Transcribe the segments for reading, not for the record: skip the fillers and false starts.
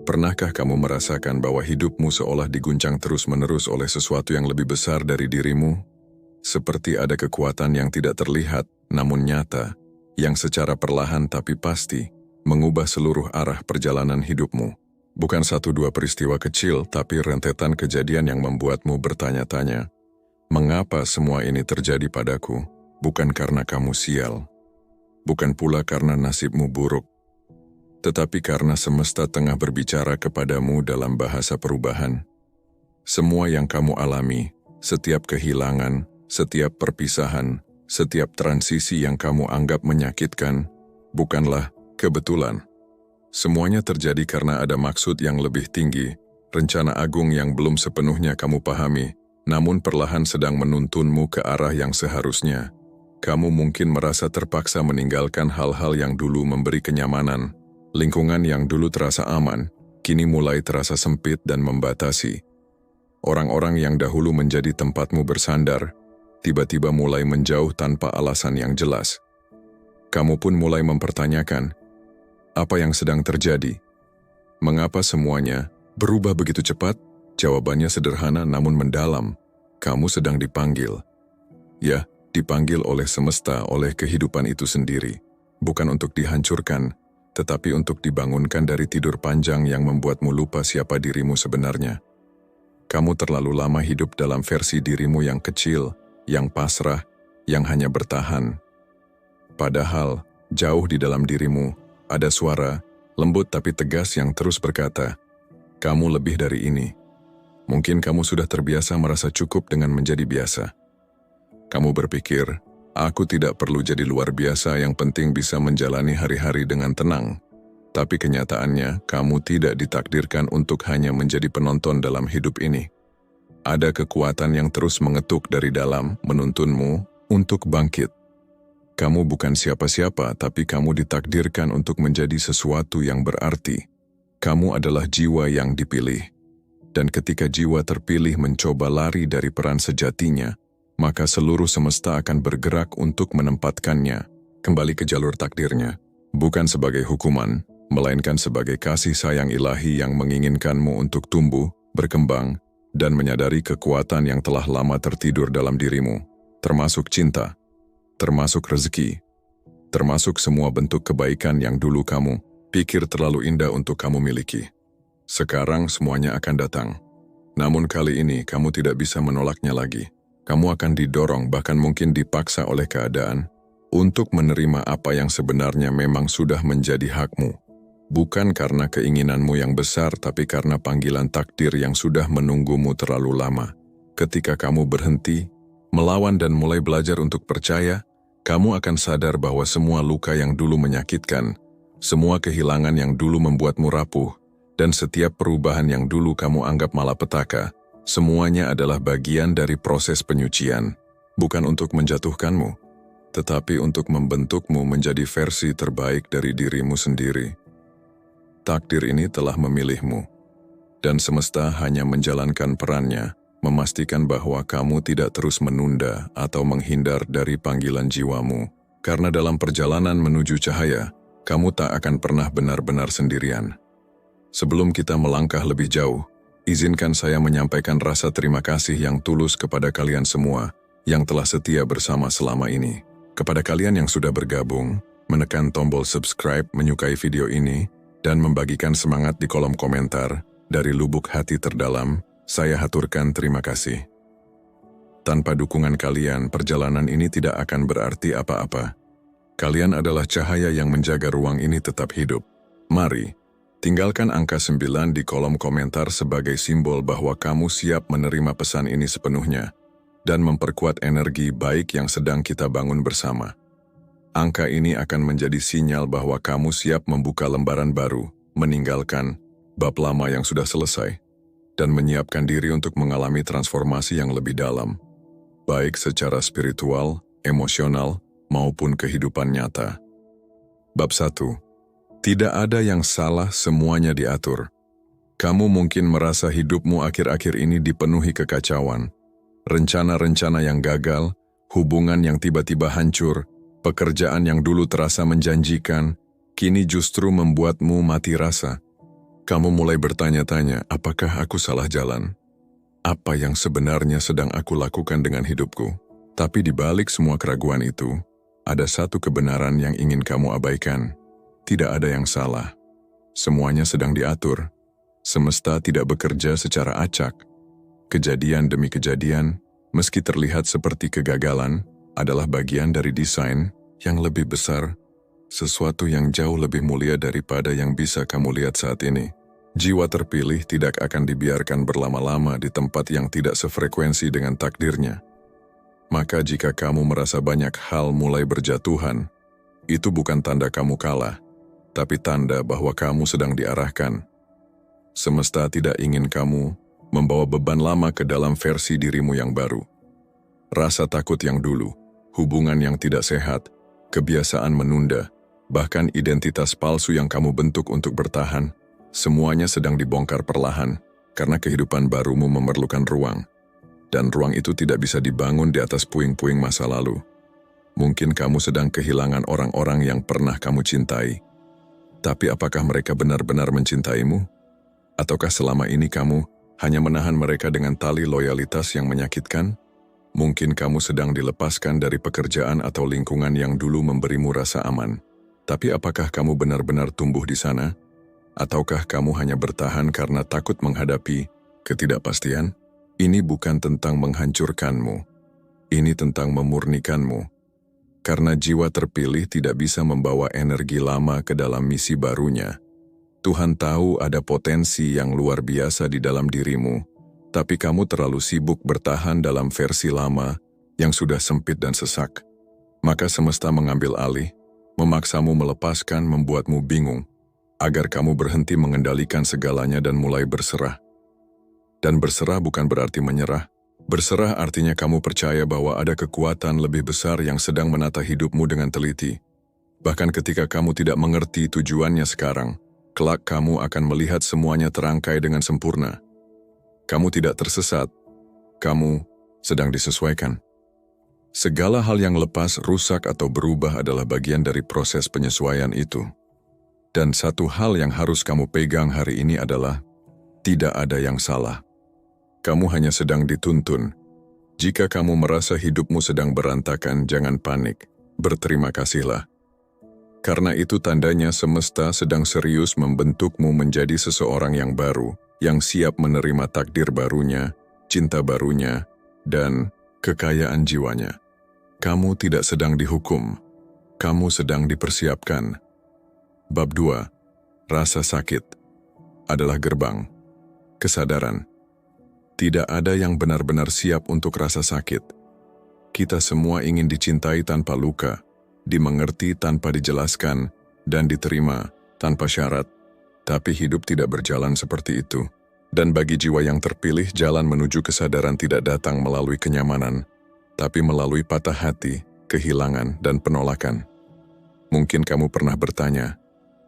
Pernahkah kamu merasakan bahwa hidupmu seolah diguncang terus-menerus oleh sesuatu yang lebih besar dari dirimu? Seperti ada kekuatan yang tidak terlihat, namun nyata, yang secara perlahan tapi pasti, mengubah seluruh arah perjalanan hidupmu. Bukan satu dua peristiwa kecil, tapi rentetan kejadian yang membuatmu bertanya-tanya, mengapa semua ini terjadi padaku? Bukan karena kamu sial, bukan pula karena nasibmu buruk, tetapi karena semesta tengah berbicara kepadamu dalam bahasa perubahan. Semua yang kamu alami, setiap kehilangan, setiap perpisahan, setiap transisi yang kamu anggap menyakitkan, bukanlah kebetulan. Semuanya terjadi karena ada maksud yang lebih tinggi, rencana agung yang belum sepenuhnya kamu pahami, namun perlahan sedang menuntunmu ke arah yang seharusnya. Kamu mungkin merasa terpaksa meninggalkan hal-hal yang dulu memberi kenyamanan. Lingkungan yang dulu terasa aman, kini mulai terasa sempit dan membatasi. Orang-orang yang dahulu menjadi tempatmu bersandar, tiba-tiba mulai menjauh tanpa alasan yang jelas. Kamu pun mulai mempertanyakan, apa yang sedang terjadi? Mengapa semuanya berubah begitu cepat? Jawabannya sederhana namun mendalam. Kamu sedang dipanggil. Ya, dipanggil oleh semesta, oleh kehidupan itu sendiri. Bukan untuk dihancurkan, tetapi untuk dibangunkan dari tidur panjang yang membuatmu lupa siapa dirimu sebenarnya. Kamu terlalu lama hidup dalam versi dirimu yang kecil, yang pasrah, yang hanya bertahan. Padahal, jauh di dalam dirimu, ada suara, lembut tapi tegas yang terus berkata, kamu lebih dari ini. Mungkin kamu sudah terbiasa merasa cukup dengan menjadi biasa. Kamu berpikir, aku tidak perlu jadi luar biasa, yang penting bisa menjalani hari-hari dengan tenang. Tapi kenyataannya, kamu tidak ditakdirkan untuk hanya menjadi penonton dalam hidup ini. Ada kekuatan yang terus mengetuk dari dalam, menuntunmu untuk bangkit. Kamu bukan siapa-siapa, tapi kamu ditakdirkan untuk menjadi sesuatu yang berarti. Kamu adalah jiwa yang dipilih. Dan ketika jiwa terpilih mencoba lari dari peran sejatinya, maka seluruh semesta akan bergerak untuk menempatkannya kembali ke jalur takdirnya, bukan sebagai hukuman, melainkan sebagai kasih sayang ilahi yang menginginkanmu untuk tumbuh, berkembang, dan menyadari kekuatan yang telah lama tertidur dalam dirimu, termasuk cinta, termasuk rezeki, termasuk semua bentuk kebaikan yang dulu kamu pikir terlalu indah untuk kamu miliki. Sekarang semuanya akan datang, namun kali ini kamu tidak bisa menolaknya lagi. Kamu akan didorong, bahkan mungkin dipaksa oleh keadaan, untuk menerima apa yang sebenarnya memang sudah menjadi hakmu. Bukan karena keinginanmu yang besar, tapi karena panggilan takdir yang sudah menunggumu terlalu lama. Ketika kamu berhenti, melawan dan mulai belajar untuk percaya, kamu akan sadar bahwa semua luka yang dulu menyakitkan, semua kehilangan yang dulu membuatmu rapuh, dan setiap perubahan yang dulu kamu anggap malapetaka, semuanya adalah bagian dari proses penyucian, bukan untuk menjatuhkanmu, tetapi untuk membentukmu menjadi versi terbaik dari dirimu sendiri. Takdir ini telah memilihmu, dan semesta hanya menjalankan perannya, memastikan bahwa kamu tidak terus menunda atau menghindar dari panggilan jiwamu, karena dalam perjalanan menuju cahaya, kamu tak akan pernah benar-benar sendirian. Sebelum kita melangkah lebih jauh, izinkan saya menyampaikan rasa terima kasih yang tulus kepada kalian semua yang telah setia bersama selama ini. Kepada kalian yang sudah bergabung, menekan tombol subscribe, menyukai video ini, dan membagikan semangat di kolom komentar, dari lubuk hati terdalam, saya haturkan terima kasih. Tanpa dukungan kalian, perjalanan ini tidak akan berarti apa-apa. Kalian adalah cahaya yang menjaga ruang ini tetap hidup. Mari, tinggalkan angka 9 di kolom komentar sebagai simbol bahwa kamu siap menerima pesan ini sepenuhnya dan memperkuat energi baik yang sedang kita bangun bersama. Angka ini akan menjadi sinyal bahwa kamu siap membuka lembaran baru, meninggalkan bab lama yang sudah selesai, dan menyiapkan diri untuk mengalami transformasi yang lebih dalam, baik secara spiritual, emosional, maupun kehidupan nyata. Bab 1. Tidak ada yang salah, semuanya diatur. Kamu mungkin merasa hidupmu akhir-akhir ini dipenuhi kekacauan. Rencana-rencana yang gagal, hubungan yang tiba-tiba hancur, pekerjaan yang dulu terasa menjanjikan, kini justru membuatmu mati rasa. Kamu mulai bertanya-tanya, apakah aku salah jalan? Apa yang sebenarnya sedang aku lakukan dengan hidupku? Tapi di balik semua keraguan itu, ada satu kebenaran yang ingin kamu abaikan. Tidak ada yang salah. Semuanya sedang diatur. Semesta tidak bekerja secara acak. Kejadian demi kejadian, meski terlihat seperti kegagalan, adalah bagian dari desain yang lebih besar, sesuatu yang jauh lebih mulia daripada yang bisa kamu lihat saat ini. Jiwa terpilih tidak akan dibiarkan berlama-lama di tempat yang tidak sefrekuensi dengan takdirnya. Maka jika kamu merasa banyak hal mulai berjatuhan, itu bukan tanda kamu kalah, tapi tanda bahwa kamu sedang diarahkan. Semesta tidak ingin kamu membawa beban lama ke dalam versi dirimu yang baru. Rasa takut yang dulu, hubungan yang tidak sehat, kebiasaan menunda, bahkan identitas palsu yang kamu bentuk untuk bertahan, semuanya sedang dibongkar perlahan karena kehidupan barumu memerlukan ruang. Dan ruang itu tidak bisa dibangun di atas puing-puing masa lalu. Mungkin kamu sedang kehilangan orang-orang yang pernah kamu cintai. Tapi apakah mereka benar-benar mencintaimu? Ataukah selama ini kamu hanya menahan mereka dengan tali loyalitas yang menyakitkan? Mungkin kamu sedang dilepaskan dari pekerjaan atau lingkungan yang dulu memberimu rasa aman. Tapi apakah kamu benar-benar tumbuh di sana? Ataukah kamu hanya bertahan karena takut menghadapi ketidakpastian? Ini bukan tentang menghancurkanmu. Ini tentang memurnikanmu. Karena jiwa terpilih tidak bisa membawa energi lama ke dalam misi barunya. Tuhan tahu ada potensi yang luar biasa di dalam dirimu, tapi kamu terlalu sibuk bertahan dalam versi lama yang sudah sempit dan sesak. Maka semesta mengambil alih, memaksamu melepaskan, membuatmu bingung, agar kamu berhenti mengendalikan segalanya dan mulai berserah. Dan berserah bukan berarti menyerah. Berserah artinya kamu percaya bahwa ada kekuatan lebih besar yang sedang menata hidupmu dengan teliti. Bahkan ketika kamu tidak mengerti tujuannya sekarang, kelak kamu akan melihat semuanya terangkai dengan sempurna. Kamu tidak tersesat, kamu sedang disesuaikan. Segala hal yang lepas, rusak atau berubah adalah bagian dari proses penyesuaian itu. Dan satu hal yang harus kamu pegang hari ini adalah, tidak ada yang salah. Kamu hanya sedang dituntun. Jika kamu merasa hidupmu sedang berantakan, jangan panik. Berterima kasihlah. Karena itu tandanya semesta sedang serius membentukmu menjadi seseorang yang baru, yang siap menerima takdir barunya, cinta barunya, dan kekayaan jiwanya. Kamu tidak sedang dihukum. Kamu sedang dipersiapkan. Bab 2. Rasa sakit adalah gerbang. Kesadaran. Tidak ada yang benar-benar siap untuk rasa sakit. Kita semua ingin dicintai tanpa luka, dimengerti tanpa dijelaskan, dan diterima tanpa syarat. Tapi hidup tidak berjalan seperti itu. Dan bagi jiwa yang terpilih, jalan menuju kesadaran tidak datang melalui kenyamanan, tapi melalui patah hati, kehilangan, dan penolakan. Mungkin kamu pernah bertanya,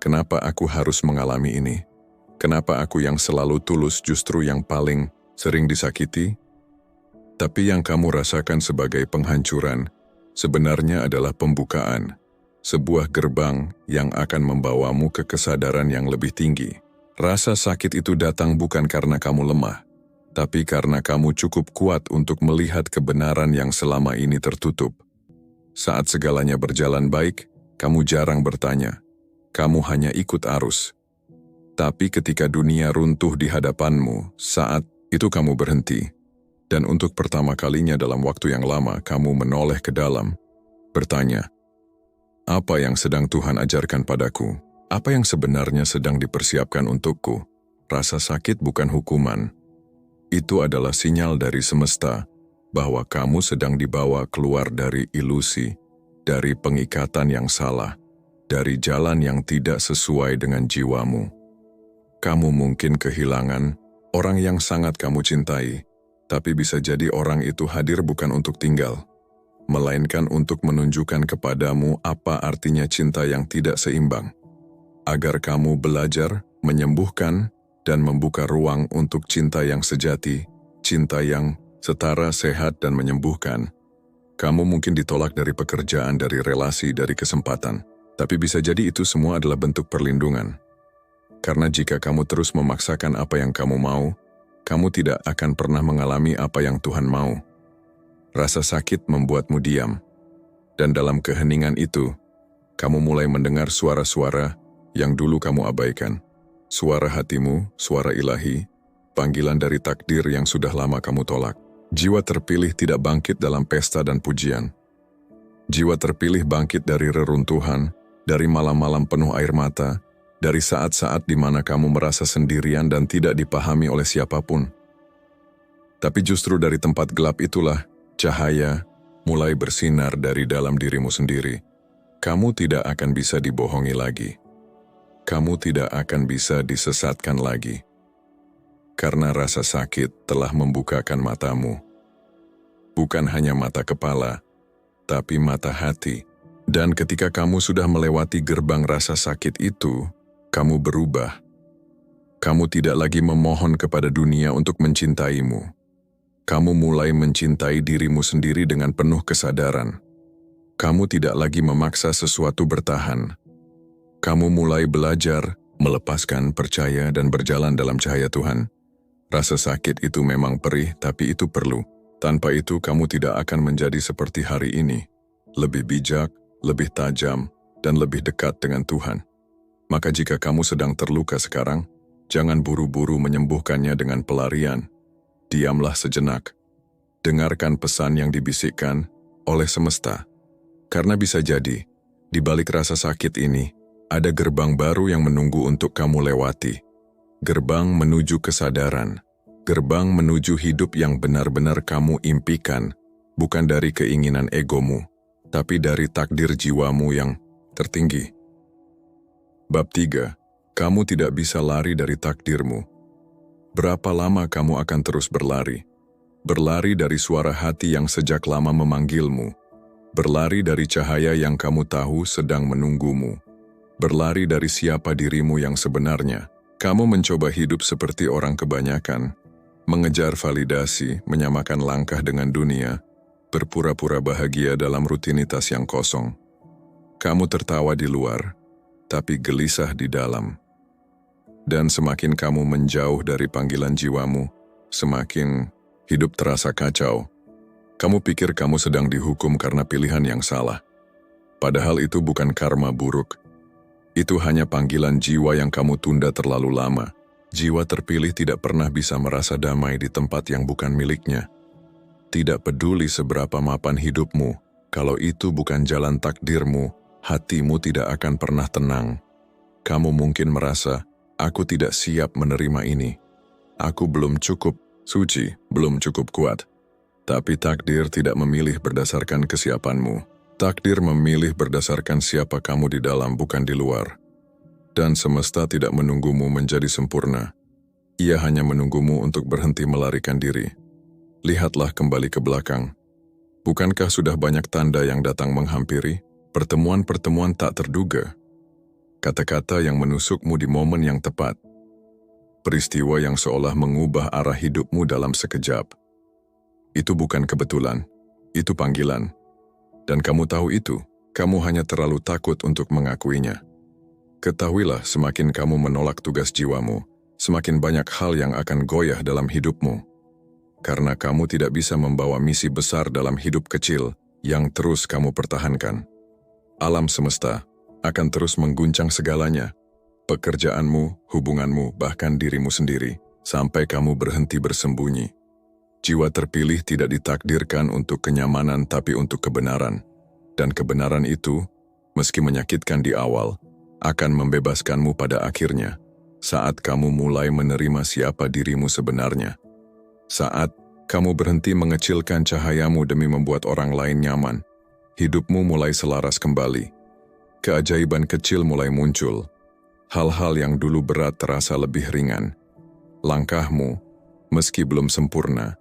kenapa aku harus mengalami ini? Kenapa aku yang selalu tulus justru yang paling sering disakiti? Tapi yang kamu rasakan sebagai penghancuran sebenarnya adalah pembukaan, sebuah gerbang yang akan membawamu ke kesadaran yang lebih tinggi. Rasa sakit itu datang bukan karena kamu lemah, tapi karena kamu cukup kuat untuk melihat kebenaran yang selama ini tertutup. Saat segalanya berjalan baik, kamu jarang bertanya. Kamu hanya ikut arus. Tapi ketika dunia runtuh di hadapanmu, saat itu kamu berhenti. Dan untuk pertama kalinya dalam waktu yang lama, kamu menoleh ke dalam, bertanya, apa yang sedang Tuhan ajarkan padaku? Apa yang sebenarnya sedang dipersiapkan untukku? Rasa sakit bukan hukuman. Itu adalah sinyal dari semesta bahwa kamu sedang dibawa keluar dari ilusi, dari pengikatan yang salah, dari jalan yang tidak sesuai dengan jiwamu. Kamu mungkin kehilangan orang yang sangat kamu cintai, tapi bisa jadi orang itu hadir bukan untuk tinggal, melainkan untuk menunjukkan kepadamu apa artinya cinta yang tidak seimbang, agar kamu belajar, menyembuhkan, dan membuka ruang untuk cinta yang sejati, cinta yang setara, sehat, dan menyembuhkan. Kamu mungkin ditolak dari pekerjaan, dari relasi, dari kesempatan. Tapi bisa jadi itu semua adalah bentuk perlindungan. Karena jika kamu terus memaksakan apa yang kamu mau, kamu tidak akan pernah mengalami apa yang Tuhan mau. Rasa sakit membuatmu diam, dan dalam keheningan itu, kamu mulai mendengar suara-suara yang dulu kamu abaikan. Suara hatimu, suara ilahi, panggilan dari takdir yang sudah lama kamu tolak. Jiwa terpilih tidak bangkit dalam pesta dan pujian. Jiwa terpilih bangkit dari reruntuhan, dari malam-malam penuh air mata, dari saat-saat di mana kamu merasa sendirian dan tidak dipahami oleh siapapun. Tapi justru dari tempat gelap itulah, cahaya mulai bersinar dari dalam dirimu sendiri. Kamu tidak akan bisa dibohongi lagi. Kamu tidak akan bisa disesatkan lagi. Karena rasa sakit telah membukakan matamu. Bukan hanya mata kepala, tapi mata hati. Dan ketika kamu sudah melewati gerbang rasa sakit itu, kamu berubah. Kamu tidak lagi memohon kepada dunia untuk mencintaimu. Kamu mulai mencintai dirimu sendiri dengan penuh kesadaran. Kamu tidak lagi memaksa sesuatu bertahan. Kamu mulai belajar, melepaskan, percaya, dan berjalan dalam cahaya Tuhan. Rasa sakit itu memang perih, tapi itu perlu. Tanpa itu, kamu tidak akan menjadi seperti hari ini. Lebih bijak, lebih tajam, dan lebih dekat dengan Tuhan. Maka jika kamu sedang terluka sekarang, jangan buru-buru menyembuhkannya dengan pelarian. Diamlah sejenak. Dengarkan pesan yang dibisikkan oleh semesta. Karena bisa jadi, di balik rasa sakit ini, ada gerbang baru yang menunggu untuk kamu lewati. Gerbang menuju kesadaran. Gerbang menuju hidup yang benar-benar kamu impikan, bukan dari keinginan egomu, tapi dari takdir jiwamu yang tertinggi. Bab 3. Kamu tidak bisa lari dari takdirmu. Berapa lama kamu akan terus berlari? Berlari dari suara hati yang sejak lama memanggilmu. Berlari dari cahaya yang kamu tahu sedang menunggumu. Berlari dari siapa dirimu yang sebenarnya. Kamu mencoba hidup seperti orang kebanyakan, mengejar validasi, menyamakan langkah dengan dunia, berpura-pura bahagia dalam rutinitas yang kosong. Kamu tertawa di luar, tapi gelisah di dalam. Dan semakin kamu menjauh dari panggilan jiwamu, semakin hidup terasa kacau. Kamu pikir kamu sedang dihukum karena pilihan yang salah. Padahal itu bukan karma buruk. Itu hanya panggilan jiwa yang kamu tunda terlalu lama. Jiwa terpilih tidak pernah bisa merasa damai di tempat yang bukan miliknya. Tidak peduli seberapa mapan hidupmu, kalau itu bukan jalan takdirmu, hatimu tidak akan pernah tenang. Kamu mungkin merasa, aku tidak siap menerima ini. Aku belum cukup suci, belum cukup kuat. Tapi takdir tidak memilih berdasarkan kesiapanmu. Takdir memilih berdasarkan siapa kamu di dalam, bukan di luar. Dan semesta tidak menunggumu menjadi sempurna. Ia hanya menunggumu untuk berhenti melarikan diri. Lihatlah kembali ke belakang. Bukankah sudah banyak tanda yang datang menghampiri? Pertemuan-pertemuan tak terduga. Kata-kata yang menusukmu di momen yang tepat. Peristiwa yang seolah mengubah arah hidupmu dalam sekejap. Itu bukan kebetulan, itu panggilan. Dan kamu tahu itu, kamu hanya terlalu takut untuk mengakuinya. Ketahuilah, semakin kamu menolak tugas jiwamu, semakin banyak hal yang akan goyah dalam hidupmu. Karena kamu tidak bisa membawa misi besar dalam hidup kecil yang terus kamu pertahankan. Alam semesta akan terus mengguncang segalanya, pekerjaanmu, hubunganmu, bahkan dirimu sendiri, sampai kamu berhenti bersembunyi. Jiwa terpilih tidak ditakdirkan untuk kenyamanan tapi untuk kebenaran. Dan kebenaran itu, meski menyakitkan di awal, akan membebaskanmu pada akhirnya, saat kamu mulai menerima siapa dirimu sebenarnya. Saat kamu berhenti mengecilkan cahayamu demi membuat orang lain nyaman, hidupmu mulai selaras kembali. Keajaiban kecil mulai muncul. Hal-hal yang dulu berat terasa lebih ringan. Langkahmu, meski belum sempurna,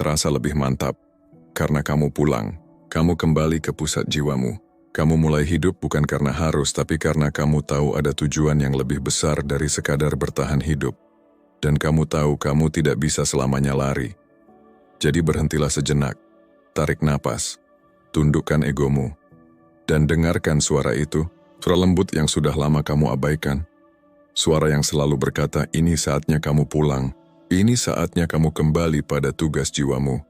terasa lebih mantap. Karena kamu pulang, kamu kembali ke pusat jiwamu. Kamu mulai hidup bukan karena harus, tapi karena kamu tahu ada tujuan yang lebih besar dari sekadar bertahan hidup. Dan kamu tahu kamu tidak bisa selamanya lari. Jadi berhentilah sejenak, tarik napas, tundukkan egomu, dan dengarkan suara itu, suara lembut yang sudah lama kamu abaikan. Suara yang selalu berkata, ini saatnya kamu pulang. Ini saatnya kamu kembali pada tugas jiwamu.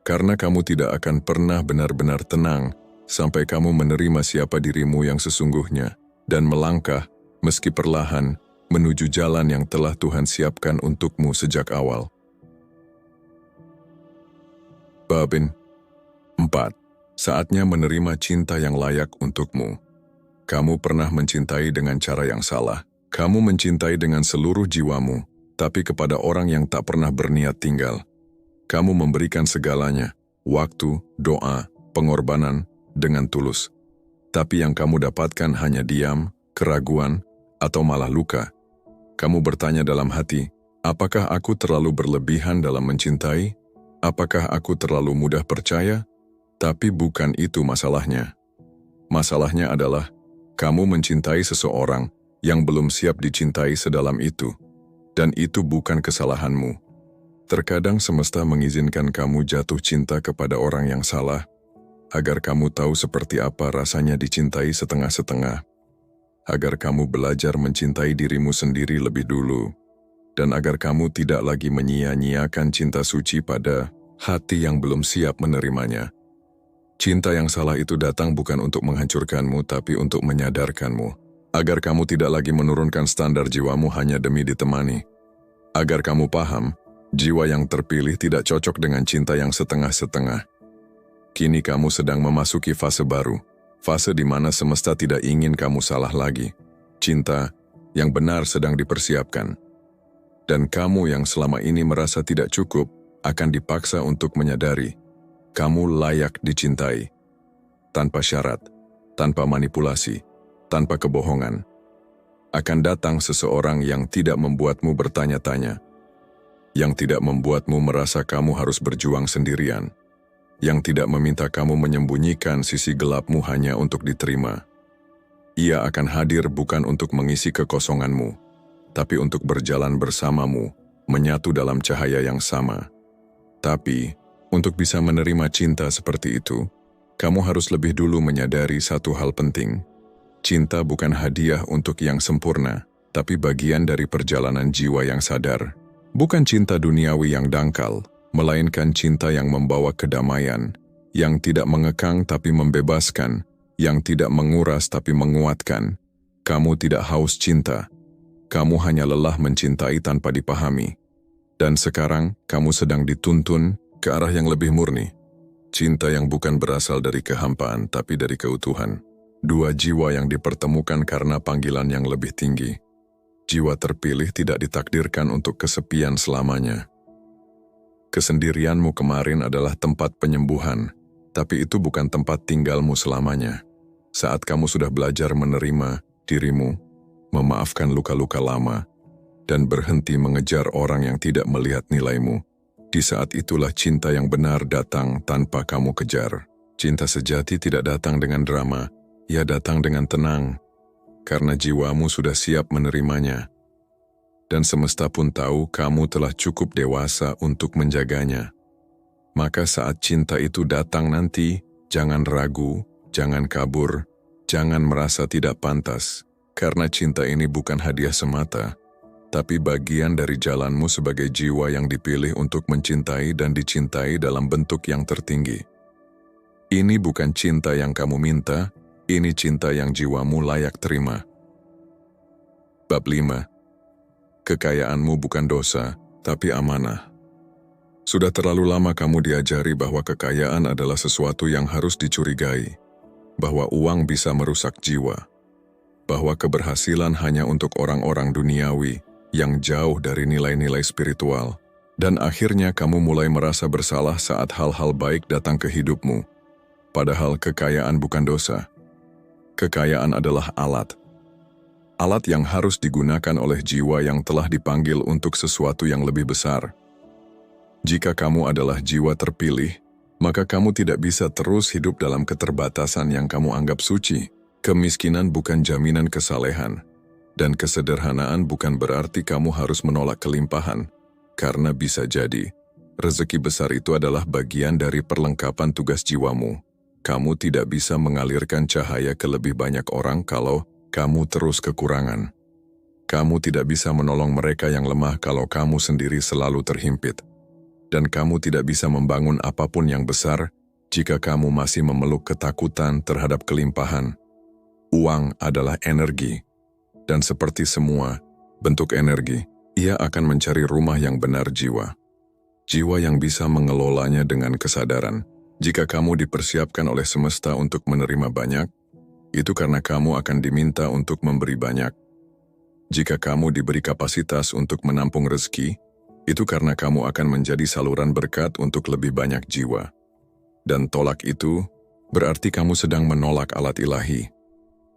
Karena kamu tidak akan pernah benar-benar tenang sampai kamu menerima siapa dirimu yang sesungguhnya dan melangkah, meski perlahan, menuju jalan yang telah Tuhan siapkan untukmu sejak awal. Babin 4. Saatnya menerima cinta yang layak untukmu. Kamu pernah mencintai dengan cara yang salah. Kamu mencintai dengan seluruh jiwamu, tapi kepada orang yang tak pernah berniat tinggal. Kamu memberikan segalanya, waktu, doa, pengorbanan, dengan tulus. Tapi yang kamu dapatkan hanya diam, keraguan, atau malah luka. Kamu bertanya dalam hati, apakah aku terlalu berlebihan dalam mencintai? Apakah aku terlalu mudah percaya? Tapi bukan itu masalahnya. Masalahnya adalah, kamu mencintai seseorang yang belum siap dicintai sedalam itu. Dan itu bukan kesalahanmu. Terkadang semesta mengizinkan kamu jatuh cinta kepada orang yang salah, agar kamu tahu seperti apa rasanya dicintai setengah-setengah, agar kamu belajar mencintai dirimu sendiri lebih dulu, dan agar kamu tidak lagi menyia-nyiakan cinta suci pada hati yang belum siap menerimanya. Cinta yang salah itu datang bukan untuk menghancurkanmu, tapi untuk menyadarkanmu. Agar kamu tidak lagi menurunkan standar jiwamu hanya demi ditemani. Agar kamu paham, jiwa yang terpilih tidak cocok dengan cinta yang setengah-setengah. Kini kamu sedang memasuki fase baru, fase di mana semesta tidak ingin kamu salah lagi. Cinta yang benar sedang dipersiapkan. Dan kamu yang selama ini merasa tidak cukup, akan dipaksa untuk menyadari, kamu layak dicintai. Tanpa syarat, tanpa manipulasi, tanpa kebohongan. Akan datang seseorang yang tidak membuatmu bertanya-tanya, yang tidak membuatmu merasa kamu harus berjuang sendirian, yang tidak meminta kamu menyembunyikan sisi gelapmu hanya untuk diterima. Ia akan hadir bukan untuk mengisi kekosonganmu, tapi untuk berjalan bersamamu, menyatu dalam cahaya yang sama. Tapi, untuk bisa menerima cinta seperti itu, kamu harus lebih dulu menyadari satu hal penting. Cinta bukan hadiah untuk yang sempurna, tapi bagian dari perjalanan jiwa yang sadar. Bukan cinta duniawi yang dangkal, melainkan cinta yang membawa kedamaian, yang tidak mengekang tapi membebaskan, yang tidak menguras tapi menguatkan. Kamu tidak haus cinta, kamu hanya lelah mencintai tanpa dipahami. Dan sekarang, kamu sedang dituntun ke arah yang lebih murni. Cinta yang bukan berasal dari kehampaan tapi dari keutuhan. Dua jiwa yang dipertemukan karena panggilan yang lebih tinggi. Jiwa terpilih tidak ditakdirkan untuk kesepian selamanya. Kesendirianmu kemarin adalah tempat penyembuhan, tapi itu bukan tempat tinggalmu selamanya. Saat kamu sudah belajar menerima dirimu, memaafkan luka-luka lama, dan berhenti mengejar orang yang tidak melihat nilaimu, di saat itulah cinta yang benar datang tanpa kamu kejar. Cinta sejati tidak datang dengan drama, ia datang dengan tenang, karena jiwamu sudah siap menerimanya. Dan semesta pun tahu kamu telah cukup dewasa untuk menjaganya. Maka saat cinta itu datang nanti, jangan ragu, jangan kabur, jangan merasa tidak pantas, karena cinta ini bukan hadiah semata, tapi bagian dari jalanmu sebagai jiwa yang dipilih untuk mencintai dan dicintai dalam bentuk yang tertinggi. Ini bukan cinta yang kamu minta, ini cinta yang jiwamu layak terima. Bab 5. Kekayaanmu bukan dosa, tapi amanah. Sudah terlalu lama kamu diajari bahwa kekayaan adalah sesuatu yang harus dicurigai, bahwa uang bisa merusak jiwa, bahwa keberhasilan hanya untuk orang-orang duniawi yang jauh dari nilai-nilai spiritual, dan akhirnya kamu mulai merasa bersalah saat hal-hal baik datang ke hidupmu. Padahal kekayaan bukan dosa. Kekayaan adalah alat. Alat yang harus digunakan oleh jiwa yang telah dipanggil untuk sesuatu yang lebih besar. Jika kamu adalah jiwa terpilih, maka kamu tidak bisa terus hidup dalam keterbatasan yang kamu anggap suci. Kemiskinan bukan jaminan kesalehan, dan kesederhanaan bukan berarti kamu harus menolak kelimpahan, karena bisa jadi, rezeki besar itu adalah bagian dari perlengkapan tugas jiwamu. Kamu tidak bisa mengalirkan cahaya ke lebih banyak orang kalau kamu terus kekurangan. Kamu tidak bisa menolong mereka yang lemah kalau kamu sendiri selalu terhimpit. Dan kamu tidak bisa membangun apapun yang besar jika kamu masih memeluk ketakutan terhadap kelimpahan. Uang adalah energi. Dan seperti semua bentuk energi, ia akan mencari rumah yang benar jiwa. Jiwa yang bisa mengelolanya dengan kesadaran. Jika kamu dipersiapkan oleh semesta untuk menerima banyak, itu karena kamu akan diminta untuk memberi banyak. Jika kamu diberi kapasitas untuk menampung rezeki, itu karena kamu akan menjadi saluran berkat untuk lebih banyak jiwa. Dan tolak itu berarti kamu sedang menolak alat ilahi.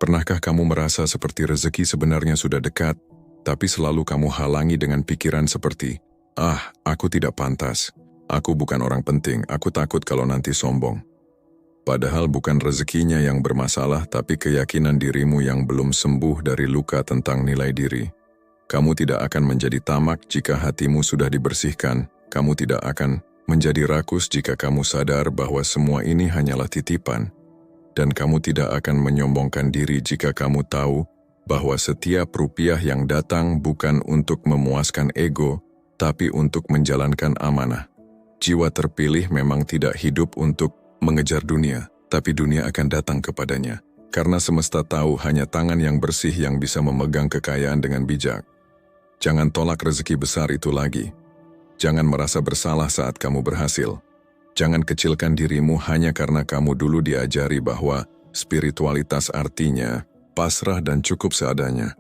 Pernahkah kamu merasa seperti rezeki sebenarnya sudah dekat, tapi selalu kamu halangi dengan pikiran seperti, aku tidak pantas, aku bukan orang penting, aku takut kalau nanti sombong. Padahal bukan rezekinya yang bermasalah, tapi keyakinan dirimu yang belum sembuh dari luka tentang nilai diri. Kamu tidak akan menjadi tamak jika hatimu sudah dibersihkan. Kamu tidak akan menjadi rakus jika kamu sadar bahwa semua ini hanyalah titipan. Dan kamu tidak akan menyombongkan diri jika kamu tahu bahwa setiap rupiah yang datang bukan untuk memuaskan ego, tapi untuk menjalankan amanah. Jiwa terpilih memang tidak hidup untuk mengejar dunia, tapi dunia akan datang kepadanya. Karena semesta tahu hanya tangan yang bersih yang bisa memegang kekayaan dengan bijak. Jangan tolak rezeki besar itu lagi. Jangan merasa bersalah saat kamu berhasil. Jangan kecilkan dirimu hanya karena kamu dulu diajari bahwa spiritualitas artinya pasrah dan cukup seadanya.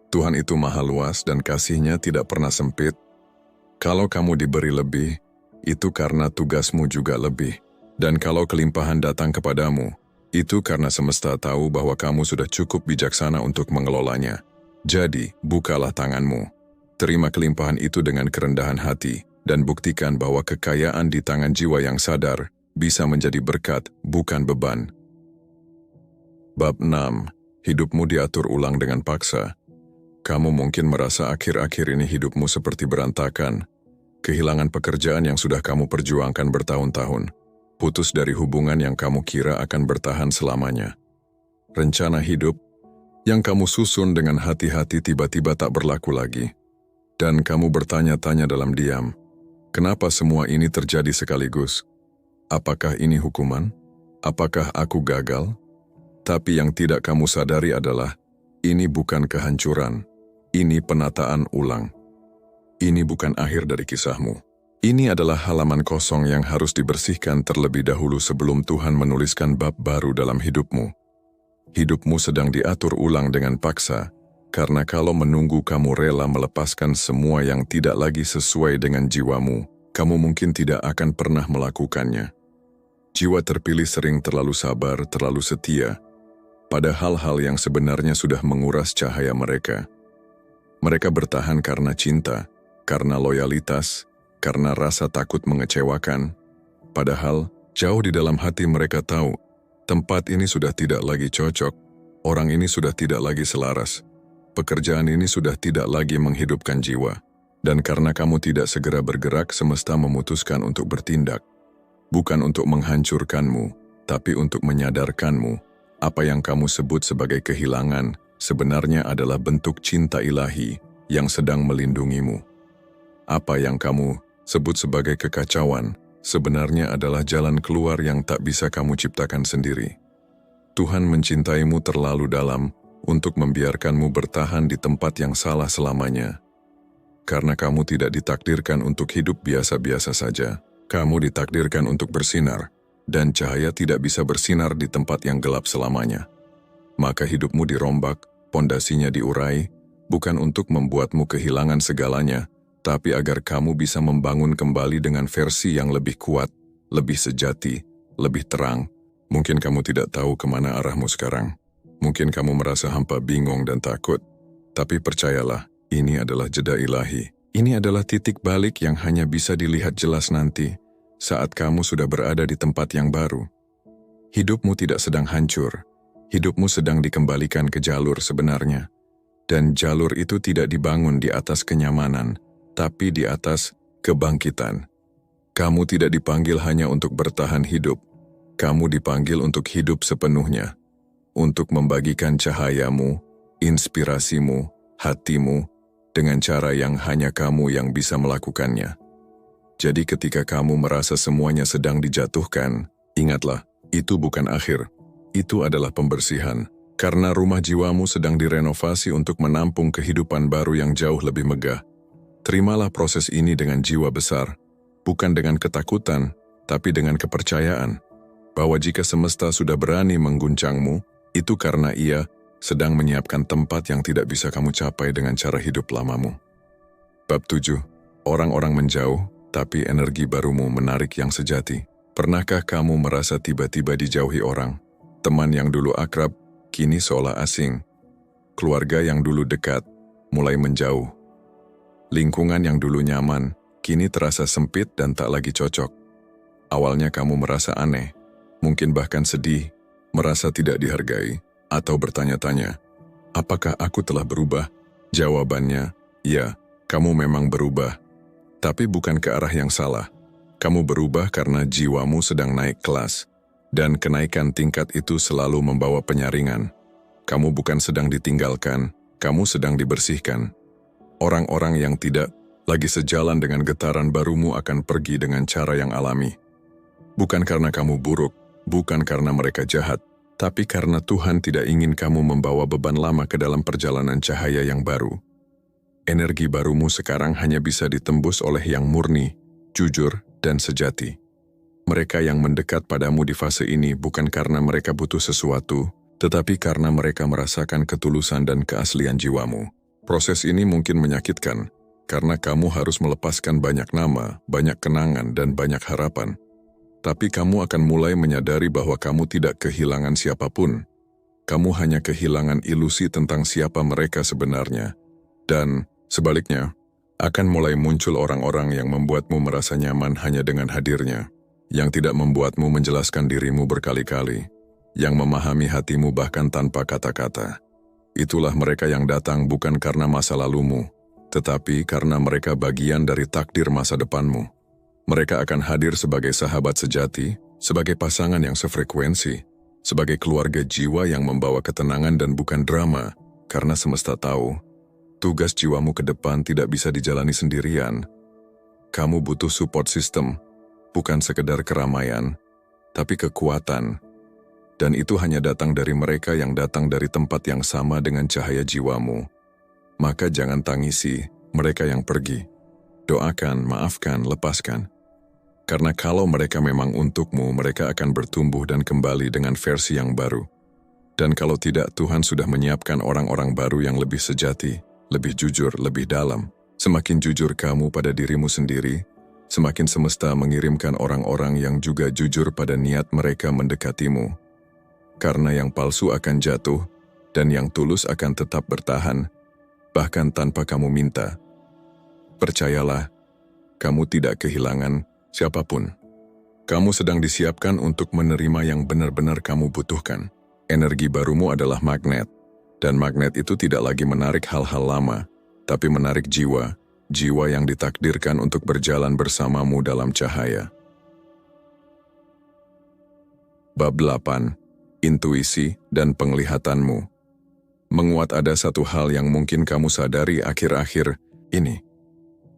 Tuhan itu maha luas dan kasih-Nya tidak pernah sempit. Kalau kamu diberi lebih, itu karena tugasmu juga lebih. Dan kalau kelimpahan datang kepadamu, itu karena semesta tahu bahwa kamu sudah cukup bijaksana untuk mengelolanya. Jadi, bukalah tanganmu. Terima kelimpahan itu dengan kerendahan hati, dan buktikan bahwa kekayaan di tangan jiwa yang sadar bisa menjadi berkat, bukan beban. Bab 6. Hidupmu diatur ulang dengan paksa. Kamu mungkin merasa akhir-akhir ini hidupmu seperti berantakan. Kehilangan pekerjaan yang sudah kamu perjuangkan bertahun-tahun. Putus dari hubungan yang kamu kira akan bertahan selamanya. Rencana hidup yang kamu susun dengan hati-hati tiba-tiba tak berlaku lagi. Dan kamu bertanya-tanya dalam diam, kenapa semua ini terjadi sekaligus? Apakah ini hukuman? Apakah aku gagal? Tapi yang tidak kamu sadari adalah, ini bukan kehancuran, ini penataan ulang. Ini bukan akhir dari kisahmu. Ini adalah halaman kosong yang harus dibersihkan terlebih dahulu sebelum Tuhan menuliskan bab baru dalam hidupmu. Hidupmu sedang diatur ulang dengan paksa, karena kalau menunggu kamu rela melepaskan semua yang tidak lagi sesuai dengan jiwamu, kamu mungkin tidak akan pernah melakukannya. Jiwa terpilih sering terlalu sabar, terlalu setia, pada hal-hal yang sebenarnya sudah menguras cahaya mereka. Mereka bertahan karena cinta, karena loyalitas, karena rasa takut mengecewakan. Padahal, jauh di dalam hati mereka tahu, tempat ini sudah tidak lagi cocok, orang ini sudah tidak lagi selaras, pekerjaan ini sudah tidak lagi menghidupkan jiwa. Dan karena kamu tidak segera bergerak, semesta memutuskan untuk bertindak. Bukan untuk menghancurkanmu, tapi untuk menyadarkanmu. Apa yang kamu sebut sebagai kehilangan, sebenarnya adalah bentuk cinta ilahi yang sedang melindungimu. Apa yang kamu sebut sebagai kekacauan, sebenarnya adalah jalan keluar yang tak bisa kamu ciptakan sendiri. Tuhan mencintaimu terlalu dalam untuk membiarkanmu bertahan di tempat yang salah selamanya. Karena kamu tidak ditakdirkan untuk hidup biasa-biasa saja. Kamu ditakdirkan untuk bersinar, dan cahaya tidak bisa bersinar di tempat yang gelap selamanya. Maka hidupmu dirombak, pondasinya diurai, bukan untuk membuatmu kehilangan segalanya, tapi agar kamu bisa membangun kembali dengan versi yang lebih kuat, lebih sejati, lebih terang. Mungkin kamu tidak tahu kemana arahmu sekarang. Mungkin kamu merasa hampa, bingung, dan takut. Tapi percayalah, ini adalah jeda ilahi. Ini adalah titik balik yang hanya bisa dilihat jelas nanti, saat kamu sudah berada di tempat yang baru. Hidupmu tidak sedang hancur. Hidupmu sedang dikembalikan ke jalur sebenarnya. Dan jalur itu tidak dibangun di atas kenyamanan, tapi di atas kebangkitan. Kamu tidak dipanggil hanya untuk bertahan hidup. Kamu dipanggil untuk hidup sepenuhnya. Untuk membagikan cahayamu, inspirasimu, hatimu, dengan cara yang hanya kamu yang bisa melakukannya. Jadi ketika kamu merasa semuanya sedang dijatuhkan, ingatlah, itu bukan akhir. Itu adalah pembersihan, karena rumah jiwamu sedang direnovasi untuk menampung kehidupan baru yang jauh lebih megah. Terimalah proses ini dengan jiwa besar, bukan dengan ketakutan, tapi dengan kepercayaan, bahwa jika semesta sudah berani mengguncangmu, itu karena ia sedang menyiapkan tempat yang tidak bisa kamu capai dengan cara hidup lamamu. Bab 7. Orang-orang menjauh, tapi energi barumu menarik yang sejati. Pernahkah kamu merasa tiba-tiba dijauhi orang? Teman yang dulu akrab, kini seolah asing. Keluarga yang dulu dekat, mulai menjauh. Lingkungan yang dulu nyaman, kini terasa sempit dan tak lagi cocok. Awalnya kamu merasa aneh, mungkin bahkan sedih, merasa tidak dihargai, atau bertanya-tanya, apakah aku telah berubah? Jawabannya, ya, kamu memang berubah. Tapi bukan ke arah yang salah. Kamu berubah karena jiwamu sedang naik kelas. Dan kenaikan tingkat itu selalu membawa penyaringan. Kamu bukan sedang ditinggalkan, kamu sedang dibersihkan. Orang-orang yang tidak lagi sejalan dengan getaran barumu akan pergi dengan cara yang alami. Bukan karena kamu buruk, bukan karena mereka jahat, tapi karena Tuhan tidak ingin kamu membawa beban lama ke dalam perjalanan cahaya yang baru. Energi barumu sekarang hanya bisa ditembus oleh yang murni, jujur, dan sejati. Mereka yang mendekat padamu di fase ini bukan karena mereka butuh sesuatu, tetapi karena mereka merasakan ketulusan dan keaslian jiwamu. Proses ini mungkin menyakitkan, karena kamu harus melepaskan banyak nama, banyak kenangan, dan banyak harapan. Tapi kamu akan mulai menyadari bahwa kamu tidak kehilangan siapapun. Kamu hanya kehilangan ilusi tentang siapa mereka sebenarnya. Dan sebaliknya, akan mulai muncul orang-orang yang membuatmu merasa nyaman hanya dengan hadirnya, yang tidak membuatmu menjelaskan dirimu berkali-kali, yang memahami hatimu bahkan tanpa kata-kata. Itulah mereka yang datang bukan karena masa lalumu, tetapi karena mereka bagian dari takdir masa depanmu. Mereka akan hadir sebagai sahabat sejati, sebagai pasangan yang sefrekuensi, sebagai keluarga jiwa yang membawa ketenangan dan bukan drama, karena semesta tahu, tugas jiwamu ke depan tidak bisa dijalani sendirian. Kamu butuh support system, bukan sekedar keramaian, tapi kekuatan. Dan itu hanya datang dari mereka yang datang dari tempat yang sama dengan cahaya jiwamu. Maka jangan tangisi mereka yang pergi. Doakan, maafkan, lepaskan. Karena kalau mereka memang untukmu, mereka akan bertumbuh dan kembali dengan versi yang baru. Dan kalau tidak, Tuhan sudah menyiapkan orang-orang baru yang lebih sejati, lebih jujur, lebih dalam. Semakin jujur kamu pada dirimu sendiri, semakin semesta mengirimkan orang-orang yang juga jujur pada niat mereka mendekatimu. Karena yang palsu akan jatuh, dan yang tulus akan tetap bertahan, bahkan tanpa kamu minta. Percayalah, kamu tidak kehilangan siapapun. Kamu sedang disiapkan untuk menerima yang benar-benar kamu butuhkan. Energi barumu adalah magnet. Dan magnet itu tidak lagi menarik hal-hal lama, tapi menarik jiwa, jiwa yang ditakdirkan untuk berjalan bersamamu dalam cahaya. Bab 8. Intuisi dan penglihatanmu. Menguat ada satu hal yang mungkin kamu sadari akhir-akhir ini.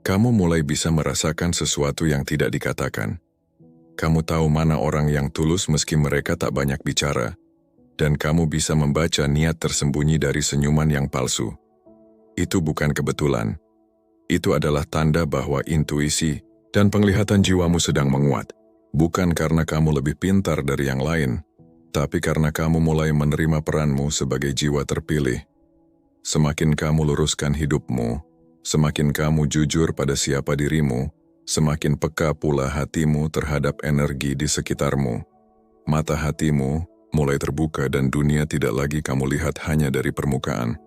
Kamu mulai bisa merasakan sesuatu yang tidak dikatakan. Kamu tahu mana orang yang tulus meski mereka tak banyak bicara. Dan kamu bisa membaca niat tersembunyi dari senyuman yang palsu. Itu bukan kebetulan. Itu adalah tanda bahwa intuisi dan penglihatan jiwamu sedang menguat. Bukan karena kamu lebih pintar dari yang lain, tapi karena kamu mulai menerima peranmu sebagai jiwa terpilih. Semakin kamu luruskan hidupmu, semakin kamu jujur pada siapa dirimu, semakin peka pula hatimu terhadap energi di sekitarmu. Mata hatimu mulai terbuka dan dunia tidak lagi kamu lihat hanya dari permukaan.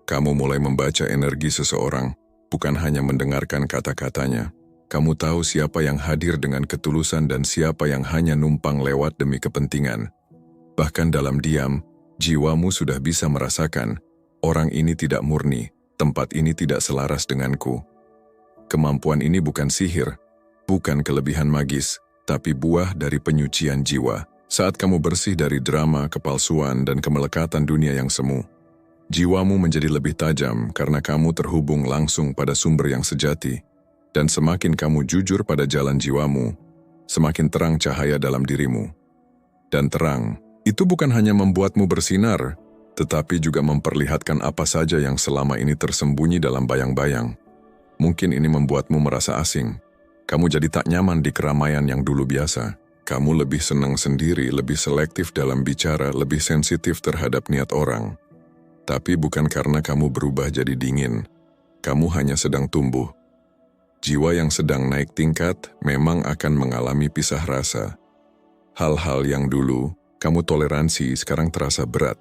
Kamu mulai membaca energi seseorang, bukan hanya mendengarkan kata-katanya. Kamu tahu siapa yang hadir dengan ketulusan dan siapa yang hanya numpang lewat demi kepentingan. Bahkan dalam diam, jiwamu sudah bisa merasakan, orang ini tidak murni, tempat ini tidak selaras denganku. Kemampuan ini bukan sihir, bukan kelebihan magis, tapi buah dari penyucian jiwa. Saat kamu bersih dari drama, kepalsuan, dan kemelekatan dunia yang semu, Jiwamu menjadi lebih tajam karena kamu terhubung langsung pada sumber yang sejati. Dan semakin kamu jujur pada jalan jiwamu, semakin terang cahaya dalam dirimu. Dan terang, itu bukan hanya membuatmu bersinar, tetapi juga memperlihatkan apa saja yang selama ini tersembunyi dalam bayang-bayang. Mungkin ini membuatmu merasa asing. Kamu jadi tak nyaman di keramaian yang dulu biasa. Kamu lebih senang sendiri, lebih selektif dalam bicara, lebih sensitif terhadap niat orang. Tapi bukan karena kamu berubah jadi dingin. Kamu hanya sedang tumbuh. Jiwa yang sedang naik tingkat memang akan mengalami pisah rasa. Hal-hal yang dulu kamu toleransi sekarang terasa berat.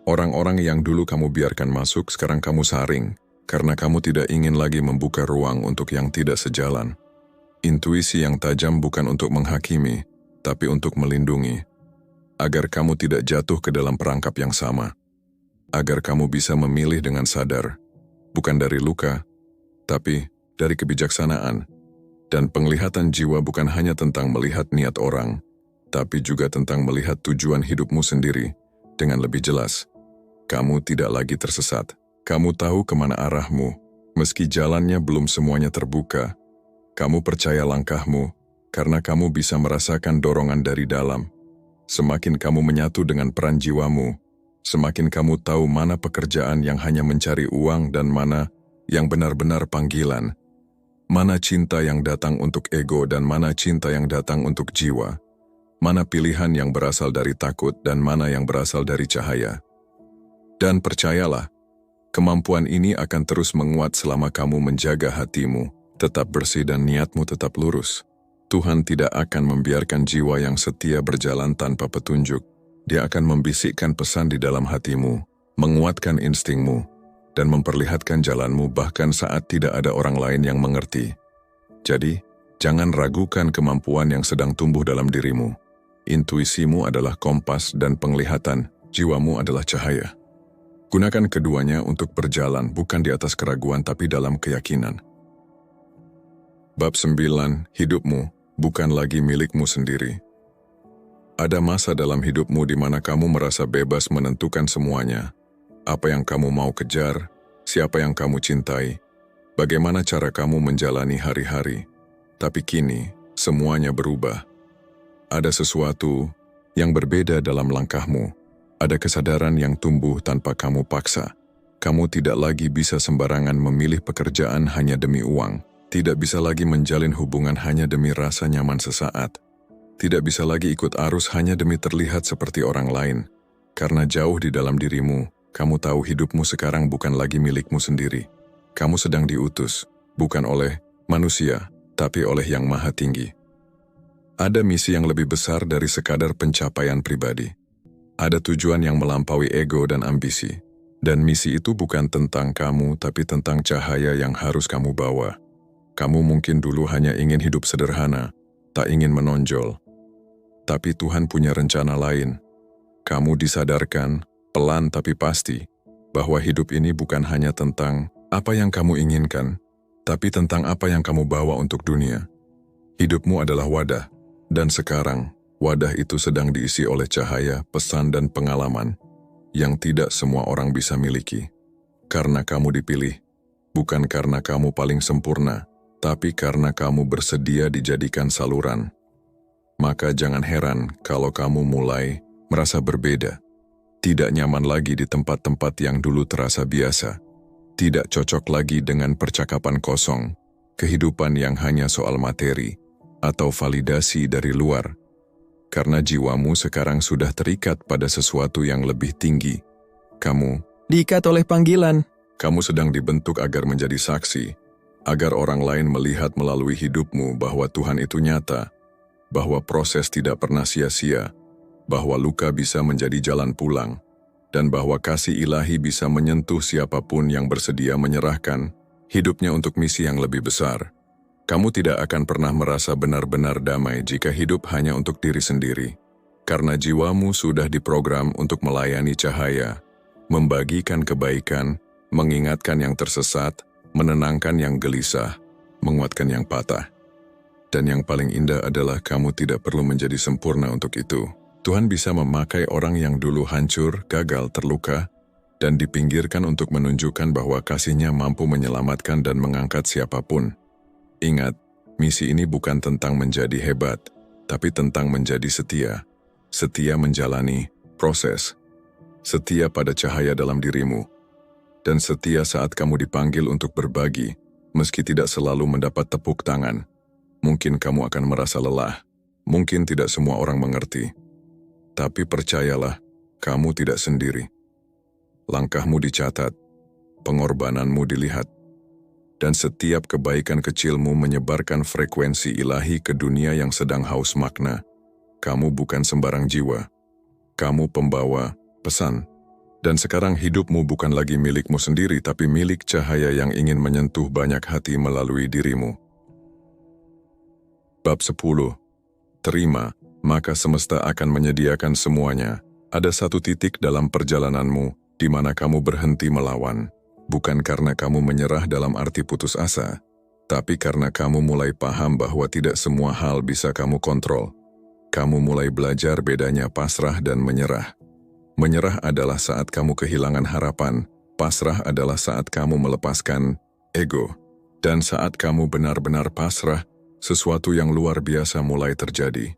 Orang-orang yang dulu kamu biarkan masuk sekarang kamu saring, karena kamu tidak ingin lagi membuka ruang untuk yang tidak sejalan. Intuisi yang tajam bukan untuk menghakimi, tapi untuk melindungi. Agar kamu tidak jatuh ke dalam perangkap yang sama. Agar kamu bisa memilih dengan sadar, bukan dari luka, tapi dari kebijaksanaan. Dan penglihatan jiwa bukan hanya tentang melihat niat orang, tapi juga tentang melihat tujuan hidupmu sendiri dengan lebih jelas. Kamu tidak lagi tersesat. Kamu tahu kemana arahmu, meski jalannya belum semuanya terbuka. Kamu percaya langkahmu, karena kamu bisa merasakan dorongan dari dalam. Semakin kamu menyatu dengan peran jiwamu, semakin kamu tahu mana pekerjaan yang hanya mencari uang dan mana yang benar-benar panggilan. Mana cinta yang datang untuk ego dan mana cinta yang datang untuk jiwa. Mana pilihan yang berasal dari takut dan mana yang berasal dari cahaya. Dan percayalah, kemampuan ini akan terus menguat selama kamu menjaga hatimu, tetap bersih dan niatmu tetap lurus. Tuhan tidak akan membiarkan jiwa yang setia berjalan tanpa petunjuk. Dia akan membisikkan pesan di dalam hatimu, menguatkan instingmu, dan memperlihatkan jalanmu bahkan saat tidak ada orang lain yang mengerti. Jadi, jangan ragukan kemampuan yang sedang tumbuh dalam dirimu. Intuisimu adalah kompas dan penglihatan, jiwamu adalah cahaya. Gunakan keduanya untuk berjalan bukan di atas keraguan tapi dalam keyakinan. Bab 9, hidupmu bukan lagi milikmu sendiri. Ada masa dalam hidupmu di mana kamu merasa bebas menentukan semuanya. Apa yang kamu mau kejar, siapa yang kamu cintai, bagaimana cara kamu menjalani hari-hari. Tapi kini, semuanya berubah. Ada sesuatu yang berbeda dalam langkahmu. Ada kesadaran yang tumbuh tanpa kamu paksa. Kamu tidak lagi bisa sembarangan memilih pekerjaan hanya demi uang. Tidak bisa lagi menjalin hubungan hanya demi rasa nyaman sesaat. Tidak bisa lagi ikut arus hanya demi terlihat seperti orang lain. Karena jauh di dalam dirimu, kamu tahu hidupmu sekarang bukan lagi milikmu sendiri. Kamu sedang diutus, bukan oleh manusia, tapi oleh Yang Maha Tinggi. Ada misi yang lebih besar dari sekadar pencapaian pribadi. Ada tujuan yang melampaui ego dan ambisi. Dan misi itu bukan tentang kamu, tapi tentang cahaya yang harus kamu bawa. Kamu mungkin dulu hanya ingin hidup sederhana, tak ingin menonjol. Tapi Tuhan punya rencana lain. Kamu disadarkan, pelan tapi pasti, bahwa hidup ini bukan hanya tentang apa yang kamu inginkan, tapi tentang apa yang kamu bawa untuk dunia. Hidupmu adalah wadah, dan sekarang wadah itu sedang diisi oleh cahaya, pesan dan pengalaman yang tidak semua orang bisa miliki. Karena kamu dipilih, bukan karena kamu paling sempurna, tapi karena kamu bersedia dijadikan saluran. Maka jangan heran kalau kamu mulai merasa berbeda. Tidak nyaman lagi di tempat-tempat yang dulu terasa biasa. Tidak cocok lagi dengan percakapan kosong, kehidupan yang hanya soal materi, atau validasi dari luar. Karena jiwamu sekarang sudah terikat pada sesuatu yang lebih tinggi. Kamu diikat oleh panggilan. Kamu sedang dibentuk agar menjadi saksi, agar orang lain melihat melalui hidupmu bahwa Tuhan itu nyata, bahwa proses tidak pernah sia-sia, bahwa luka bisa menjadi jalan pulang, dan bahwa kasih ilahi bisa menyentuh siapapun yang bersedia menyerahkan hidupnya untuk misi yang lebih besar. Kamu tidak akan pernah merasa benar-benar damai jika hidup hanya untuk diri sendiri, karena jiwamu sudah diprogram untuk melayani cahaya, membagikan kebaikan, mengingatkan yang tersesat, menenangkan yang gelisah, menguatkan yang patah. Dan yang paling indah adalah kamu tidak perlu menjadi sempurna untuk itu. Tuhan bisa memakai orang yang dulu hancur, gagal, terluka, dan dipinggirkan untuk menunjukkan bahwa kasihnya mampu menyelamatkan dan mengangkat siapapun. Ingat, misi ini bukan tentang menjadi hebat, tapi tentang menjadi setia. Setia menjalani proses, setia pada cahaya dalam dirimu, dan setia saat kamu dipanggil untuk berbagi, meski tidak selalu mendapat tepuk tangan. Mungkin kamu akan merasa lelah, mungkin tidak semua orang mengerti. Tapi percayalah, kamu tidak sendiri. Langkahmu dicatat, pengorbananmu dilihat, dan setiap kebaikan kecilmu menyebarkan frekuensi ilahi ke dunia yang sedang haus makna. Kamu bukan sembarang jiwa. Kamu pembawa pesan. Dan sekarang hidupmu bukan lagi milikmu sendiri, tapi milik cahaya yang ingin menyentuh banyak hati melalui dirimu. Bab 10. Terima, maka semesta akan menyediakan semuanya. Ada satu titik dalam perjalananmu di mana kamu berhenti melawan. Bukan karena kamu menyerah dalam arti putus asa, tapi karena kamu mulai paham bahwa tidak semua hal bisa kamu kontrol. Kamu mulai belajar bedanya pasrah dan menyerah. Menyerah adalah saat kamu kehilangan harapan, pasrah adalah saat kamu melepaskan ego. Dan saat kamu benar-benar pasrah, sesuatu yang luar biasa mulai terjadi.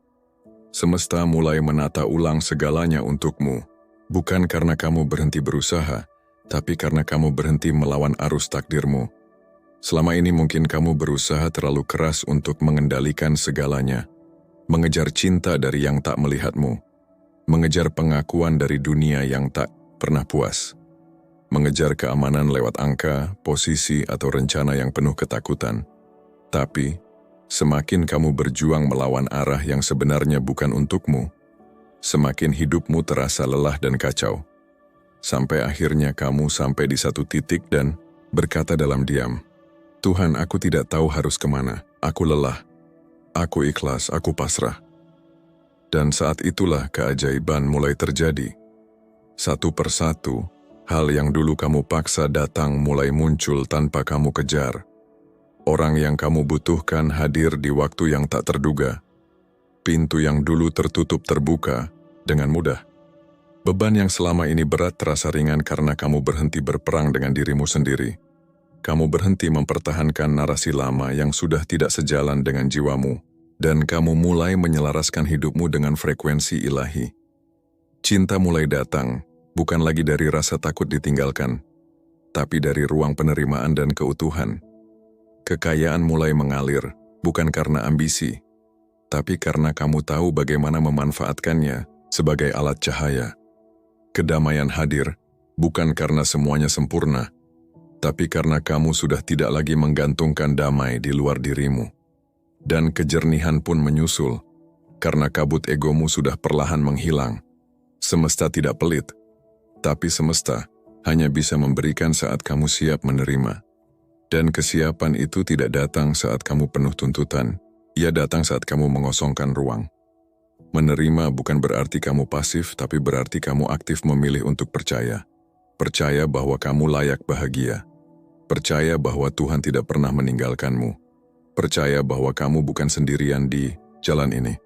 Semesta mulai menata ulang segalanya untukmu, bukan karena kamu berhenti berusaha, tapi karena kamu berhenti melawan arus takdirmu. Selama ini mungkin kamu berusaha terlalu keras untuk mengendalikan segalanya, mengejar cinta dari yang tak melihatmu, mengejar pengakuan dari dunia yang tak pernah puas, mengejar keamanan lewat angka, posisi, atau rencana yang penuh ketakutan. Tapi, semakin kamu berjuang melawan arah yang sebenarnya bukan untukmu, semakin hidupmu terasa lelah dan kacau. Sampai akhirnya kamu sampai di satu titik dan berkata dalam diam, "Tuhan, aku tidak tahu harus kemana, aku lelah. Aku ikhlas, aku pasrah." Dan saat itulah keajaiban mulai terjadi. Satu persatu, hal yang dulu kamu paksa datang mulai muncul tanpa kamu kejar. Orang yang kamu butuhkan hadir di waktu yang tak terduga. Pintu yang dulu tertutup terbuka dengan mudah. Beban yang selama ini berat terasa ringan karena kamu berhenti berperang dengan dirimu sendiri. Kamu berhenti mempertahankan narasi lama yang sudah tidak sejalan dengan jiwamu, dan kamu mulai menyelaraskan hidupmu dengan frekuensi ilahi. Cinta mulai datang, bukan lagi dari rasa takut ditinggalkan, tapi dari ruang penerimaan dan keutuhan. Kekayaan mulai mengalir, bukan karena ambisi, tapi karena kamu tahu bagaimana memanfaatkannya sebagai alat cahaya. Kedamaian hadir, bukan karena semuanya sempurna, tapi karena kamu sudah tidak lagi menggantungkan damai di luar dirimu. Dan kejernihan pun menyusul, karena kabut egomu sudah perlahan menghilang. Semesta tidak pelit, tapi semesta hanya bisa memberikan saat kamu siap menerima. Dan kesiapan itu tidak datang saat kamu penuh tuntutan, ia datang saat kamu mengosongkan ruang. Menerima bukan berarti kamu pasif, tapi berarti kamu aktif memilih untuk percaya. Percaya bahwa kamu layak bahagia. Percaya bahwa Tuhan tidak pernah meninggalkanmu. Percaya bahwa kamu bukan sendirian di jalan ini.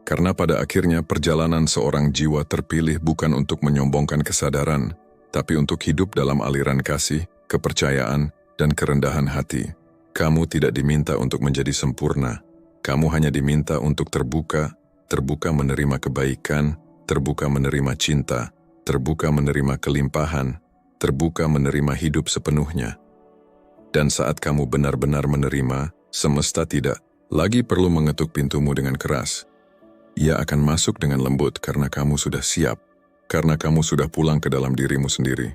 Karena pada akhirnya perjalanan seorang jiwa terpilih bukan untuk menyombongkan kesadaran, tapi untuk hidup dalam aliran kasih, kepercayaan, dan kerendahan hati. Kamu tidak diminta untuk menjadi sempurna. Kamu hanya diminta untuk terbuka menerima kebaikan, terbuka menerima cinta, terbuka menerima kelimpahan, terbuka menerima hidup sepenuhnya. Dan saat kamu benar-benar menerima, semesta tidak lagi perlu mengetuk pintumu dengan keras. Ia akan masuk dengan lembut karena kamu sudah siap, karena kamu sudah pulang ke dalam dirimu sendiri.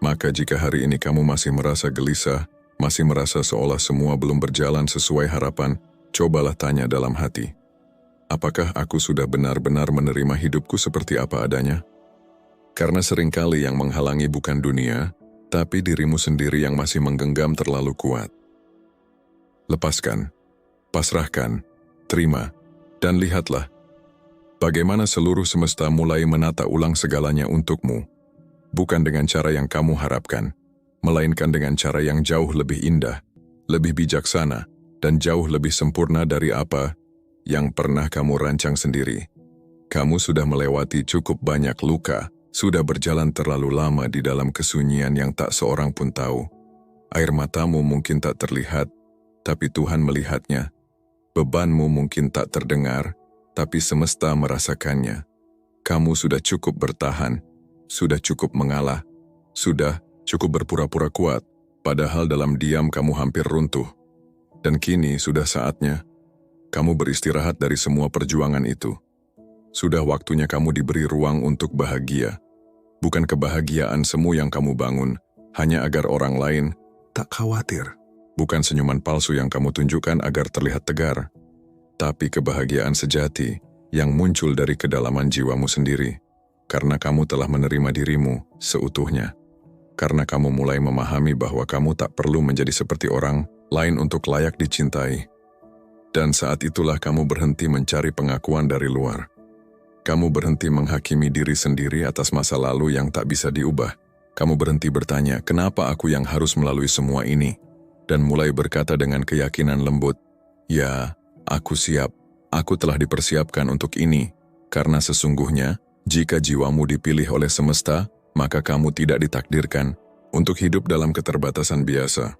Maka jika hari ini kamu masih merasa gelisah, masih merasa seolah semua belum berjalan sesuai harapan, cobalah tanya dalam hati. Apakah aku sudah benar-benar menerima hidupku seperti apa adanya? Karena seringkali yang menghalangi bukan dunia, tapi dirimu sendiri yang masih menggenggam terlalu kuat. Lepaskan, pasrahkan, terima, dan lihatlah bagaimana seluruh semesta mulai menata ulang segalanya untukmu. Bukan dengan cara yang kamu harapkan, melainkan dengan cara yang jauh lebih indah, lebih bijaksana, dan jauh lebih sempurna dari apa yang pernah kamu rancang sendiri. Kamu sudah melewati cukup banyak luka, Sudah berjalan terlalu lama di dalam kesunyian yang tak seorang pun tahu. Air matamu mungkin tak terlihat, tapi Tuhan melihatnya. Bebanmu mungkin tak terdengar, tapi semesta merasakannya. Kamu sudah cukup bertahan, sudah cukup mengalah, sudah cukup berpura-pura kuat, padahal dalam diam kamu hampir runtuh. Dan kini sudah saatnya kamu beristirahat dari semua perjuangan itu. Sudah waktunya kamu diberi ruang untuk bahagia. Bukan kebahagiaan semu yang kamu bangun, hanya agar orang lain tak khawatir. Bukan senyuman palsu yang kamu tunjukkan agar terlihat tegar, tapi kebahagiaan sejati yang muncul dari kedalaman jiwamu sendiri. Karena kamu telah menerima dirimu seutuhnya. Karena kamu mulai memahami bahwa kamu tak perlu menjadi seperti orang lain untuk layak dicintai. Dan saat itulah kamu berhenti mencari pengakuan dari luar. Kamu berhenti menghakimi diri sendiri atas masa lalu yang tak bisa diubah. Kamu berhenti bertanya, kenapa aku yang harus melalui semua ini? Dan mulai berkata dengan keyakinan lembut, ya, aku siap. Aku telah dipersiapkan untuk ini. Karena sesungguhnya, jika jiwamu dipilih oleh semesta, maka kamu tidak ditakdirkan untuk hidup dalam keterbatasan biasa.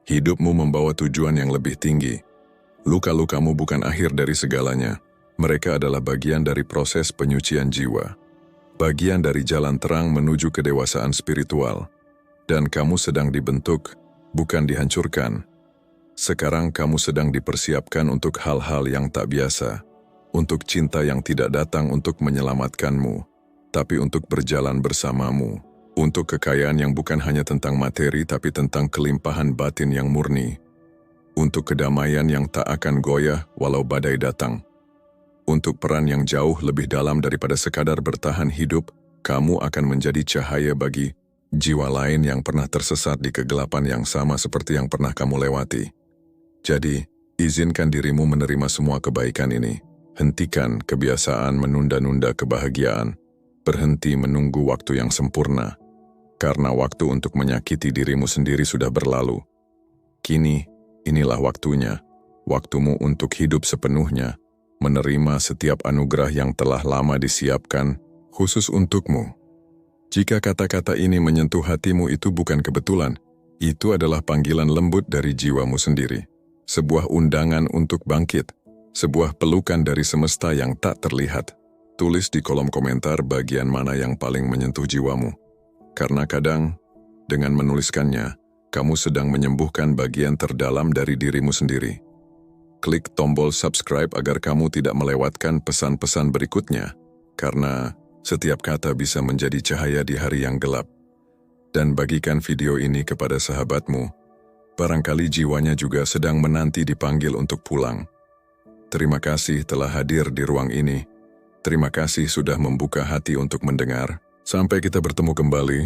Hidupmu membawa tujuan yang lebih tinggi. Luka-lukamu bukan akhir dari segalanya. Mereka adalah bagian dari proses penyucian jiwa. Bagian dari jalan terang menuju kedewasaan spiritual. Dan kamu sedang dibentuk, bukan dihancurkan. Sekarang kamu sedang dipersiapkan untuk hal-hal yang tak biasa. Untuk cinta yang tidak datang untuk menyelamatkanmu, tapi untuk berjalan bersamamu. Untuk kekayaan yang bukan hanya tentang materi, tapi tentang kelimpahan batin yang murni. Untuk kedamaian yang tak akan goyah walau badai datang. Untuk peran yang jauh lebih dalam daripada sekadar bertahan hidup, kamu akan menjadi cahaya bagi jiwa lain yang pernah tersesat di kegelapan yang sama seperti yang pernah kamu lewati. Jadi, izinkan dirimu menerima semua kebaikan ini. Hentikan kebiasaan menunda-nunda kebahagiaan. Berhenti menunggu waktu yang sempurna. Karena waktu untuk menyakiti dirimu sendiri sudah berlalu. Kini, inilah waktunya. Waktumu untuk hidup sepenuhnya. Menerima setiap anugerah yang telah lama disiapkan khusus untukmu. Jika kata-kata ini menyentuh hatimu, itu bukan kebetulan. Itu adalah panggilan lembut dari jiwamu sendiri. Sebuah undangan untuk bangkit. Sebuah pelukan dari semesta yang tak terlihat. Tulis di kolom komentar bagian mana yang paling menyentuh jiwamu. Karena kadang, dengan menuliskannya, kamu sedang menyembuhkan bagian terdalam dari dirimu sendiri. Klik tombol subscribe agar kamu tidak melewatkan pesan-pesan berikutnya, karena setiap kata bisa menjadi cahaya di hari yang gelap. Dan bagikan video ini kepada sahabatmu, barangkali jiwanya juga sedang menanti dipanggil untuk pulang. Terima kasih telah hadir di ruang ini. Terima kasih sudah membuka hati untuk mendengar. Sampai kita bertemu kembali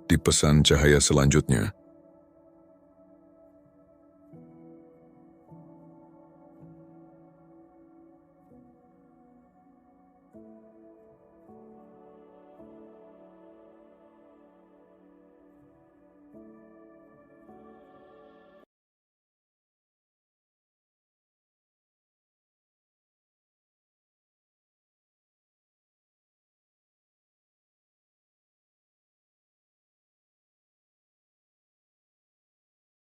di pesan cahaya selanjutnya.